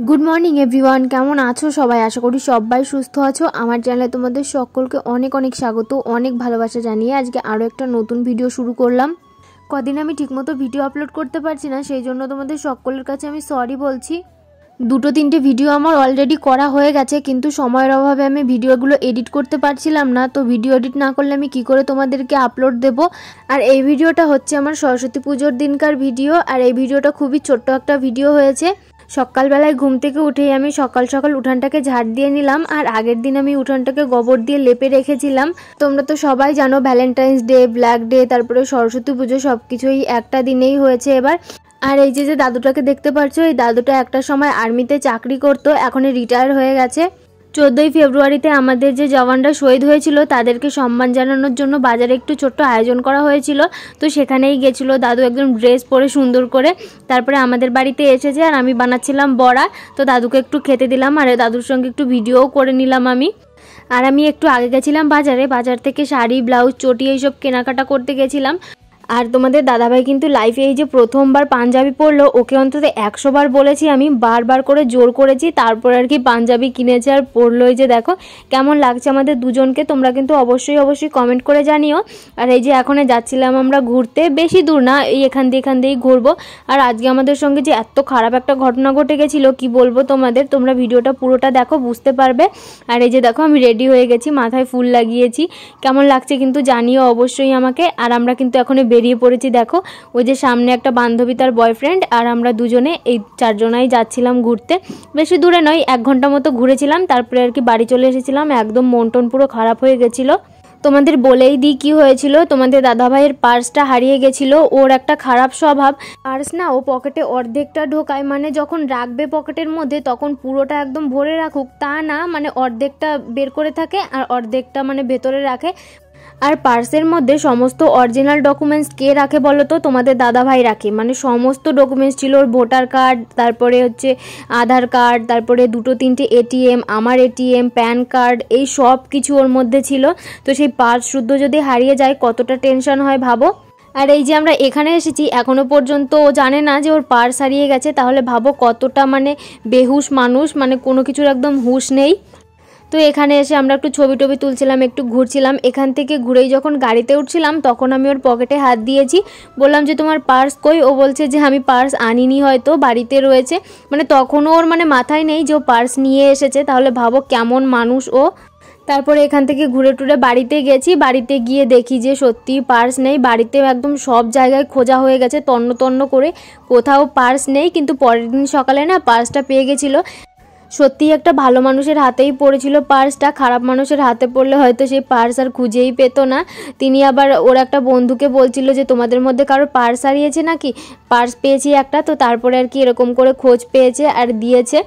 Good morning everyone, কেমন আছো সবাই? আশা করি সবাই সুস্থ আছো। আমার চ্যানেলে তোমাদের সকলকে অনেক অনেক স্বাগত, অনেক ভালোবাসা জানিয়ে আজকে আরও একটা নতুন ভিডিও শুরু করলাম। কদিন আমি ঠিকমতো ভিডিও আপলোড করতে পারছি না, সেই জন্য তোমাদের সকলের কাছে আমি সরি বলছি। 2-3টে ভিডিও আমার অলরেডি করা হয়ে গেছে, কিন্তু সময়ের অভাবে আমি ভিডিওগুলো এডিট করতে পারছিলাম না। তো ভিডিও এডিট না করলে আমি কি করে তোমাদেরকে আপলোড দেব। আর এই ভিডিওটা হচ্ছে আমার সরস্বতী পুজোর দিনকার ভিডিও। আর এই ভিডিওটা খুবই ছোট্ট একটা ভিডিও হয়েছে। সকালবেলায় ঘুম থেকে উঠেই আমি সকাল সকাল উঠানটাকে ঝাড় দিয়ে নিলাম। আর আগের দিন আমি উঠানটাকে গোবর দিয়ে লেপে রেখেছিলাম। তোমরা তো সবাই জানো ভ্যালেন্টাইন্স ডে, ব্ল্যাক ডে, তারপরে সরস্বতী পুজো সবকিছুই একটা দিনেই হয়েছে এবার। আর এই যে দাদুটাকে দেখতে পাচ্ছ, এই দাদুটা একটা সময় আর্মিতে চাকরি করতো, এখন রিটায়ার হয়ে গেছে। 14ই ফেব্রুয়ারিতে আমাদের যে জওয়ানরা শহীদ হয়েছিল তাদেরকে সম্মান জানানোর জন্য বাজারে একটু ছোট্ট আয়োজন করা হয়েছিল। তো সেখানেই গেছিলো দাদু, একদম ড্রেস পরে সুন্দর করে। তারপরে আমাদের বাড়িতে এসেছে আর আমি বানাচ্ছিলাম বড়া। তো দাদুকে একটু খেতে দিলাম আর দাদুর সঙ্গে একটু ভিডিও করে নিলাম আমি। আর আমি একটু আগে গেছিলাম বাজার থেকে শাড়ি, ব্লাউজ, চটি এইসব কেনাকাটা করতে গেছিলাম। আর তোমাদের দাদাভাই কিন্তু লাইফে এই যে প্রথমবার পাঞ্জাবি পরলো, ওকে অন্তত 100 বার বলেছি আমি, বারবার করে জোর করেছি, তারপর আর কি পাঞ্জাবি কিনেছে আর পরলো। এই যে দেখো কেমন লাগছে আমাদের দুজনকে, তোমরা কিন্তু অবশ্যই কমেন্ট করে জানিও। আর এই যে এখন যাচ্ছিলাম আমরা ঘুরতে, বেশি দূর না, এই এখান দিয়েই ঘুরবো। আর আজকে আমাদের সঙ্গে যে এত খারাপ একটা ঘটনা ঘটে গেছিলো কি বলবো তোমাদের, তোমরা ভিডিওটা পুরোটা দেখো, বুঝতে পারবে। আর এই যে দেখো আমি রেডি হয়ে গেছি, মাথায় ফুল লাগিয়েছি, কেমন লাগছে কিন্তু জানিও অবশ্যই আমাকে। আর আমরা কিন্তু এখন বেরিয়ে পড়েছি, দেখো ওই যে সামনে একটা বান্ধবী, তার বয়ফ্রেন্ড, আর আমরা দুজনে এই 4 জনাই যাচ্ছিলাম ঘুরতে। বেশি দূরে নয়, 1 ঘন্টা মতো ঘুরেছিলাম, তারপরে আর কি বাড়ি চলে এসেছিলাম। একদম মন টন পুরো খারাপ হয়ে গেছিলো। তোমাদের বলেই দিই কি হয়েছিল। তোমাদের দাদাভাইয়ের পার্সটা হারিয়ে গেছিল। ওর একটা খারাপ স্বভাব, পার্স না ও পকেটে অর্ধেকটা ঢোকায়, মানে যখন রাখবে পকেটের মধ্যে তখন পুরোটা একদম ভরে রাখুক তা না, মানে অর্ধেকটা বের করে থাকে আর অর্ধেকটা মানে ভেতরে রাখে। আর পার্সের মধ্যে সমস্ত অরিজিনাল ডকুমেন্টস কে রাখে বলো তো? তোমাদের দাদাভাই রাখে, মানে সমস্ত ডকুমেন্টস ছিল ওর, ভোটার কার্ড, তারপরে হচ্ছে আধার কার্ড, তারপরে 2-3টে এটিএম, আমার এটিএম, প্যান কার্ড, এই সব কিছু ওর মধ্যে ছিল। তো সেই পার্স শুদ্ধ যদি হারিয়ে যায় কতটা টেনশন হয় ভাবো। আর এই যে আমরা এখানে এসেছি, এখনো পর্যন্ত ও জানে না যে ওর পার্স হারিয়ে গেছে, তাহলে ভাবো কতটা মানে বেহুশ মানুষ, মানে কোনো কিছুর একদম হুঁশ নেই। তো এখানে এসে আমরা একটু ছবি টবি তুলছিলাম, একটু ঘুরছিলাম। এখান থেকে ঘুরেই যখন গাড়িতে উঠছিলাম তখন আমি ওর পকেটে হাত দিয়েছি, বললাম যে তোমার পার্স কই? ও বলছে যে আমি পার্স আনিনি, হয়তো বাড়িতে রয়েছে। মানে তখনও ওর মানে মাথায় নেই যে ও পার্স নিয়ে এসেছে, তাহলে ভাবো কেমন মানুষ ও। তারপরে এখান থেকে ঘুরে টুরে বাড়িতে গেছি, বাড়িতে গিয়ে দেখি যে সত্যি পার্স নেই। বাড়িতে একদম সব জায়গায় খোঁজা হয়ে গেছে তন্ন করে, কোথাও পার্স নেই। কিন্তু পরের দিন সকালে না পার্সটা পেয়ে গেছিলো। সত্যি একটা ভালো মানুষের হাতেই পড়েছিল পার্সটা, খারাপ মানুষের হাতে পড়লে হয়তো সেই পার্স আর খুঁজেই পেত না। তিনি আবার ওর একটা বন্ধুকে বলছিল যে তোমাদের মধ্যে কারোর পার্স হারিয়েছে নাকি, পার্স পেয়েছি একটা। তো তারপরে আর কি এরকম করে খোঁজ পেয়েছে আর দিয়েছে।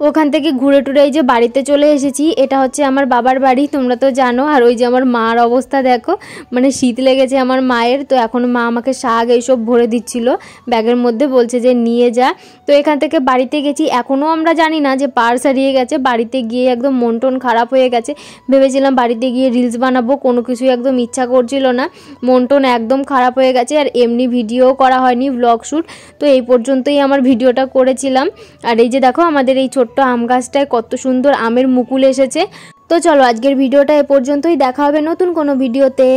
ওখান থেকে ঘুরে টুরে এই যে বাড়িতে চলে এসেছি। এটা হচ্ছে আমার বাবার বাড়ি, তোমরা তো জানো। আর ওই যে আমার মার অবস্থা দেখো, মানে শীত লেগেছে আমার মায়ের। তো এখন মা আমাকে শাক এইসব ভরে দিচ্ছিল ব্যাগের মধ্যে, বলছে যে নিয়ে যা। তো এখান থেকে বাড়িতে গেছি, এখনও আমরা জানি না যে পার্স হারিয়ে গেছে। বাড়িতে গিয়ে একদম মন টন খারাপ হয়ে গেছে। ভেবেছিলাম বাড়িতে গিয়ে রিলস বানাবো, কোনো কিছুই একদম ইচ্ছা করছিল না, মন টন একদম খারাপ হয়ে গেছে। আর এমনি ভিডিও করা হয়নি, ব্লগ শ্যুট। তো এই পর্যন্তই আমার ভিডিওটা করেছিলাম। আর এই যে দেখো আমাদের এই ছোট্ট আম গাছটায় কত সুন্দর আমের মুকুল এসেছে। তো চলো আজকের ভিডিওটা এ পর্যন্তই, দেখা হবে নতুন কোনো ভিডিওতে।